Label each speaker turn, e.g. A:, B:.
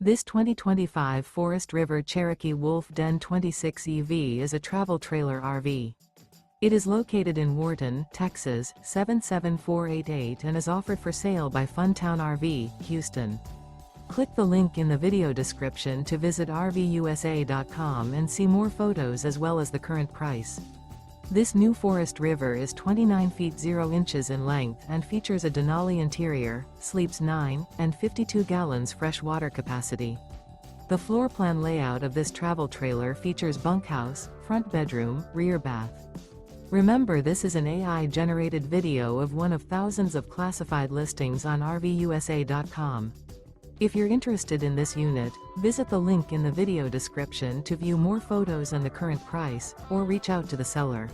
A: This 2025 Forest River Cherokee Wolf Den 26 EV is a travel trailer RV. It is located in Wharton, Texas, 77488 and is offered for sale by Funtown RV, Houston. Click the link in the video description to visit RVUSA.com and see more photos as well as the current price. This new Forest River is 29 feet 0 inches in length and features a DENALI interior, sleeps 9, and 52 gallons fresh water capacity. The floor plan layout of this travel trailer features bunkhouse, front bedroom, rear bath. Remember, this is an AI-generated video of one of thousands of classified listings on RVUSA.com. If you're interested in this unit, visit the link in the video description to view more photos and the current price, or reach out to the seller.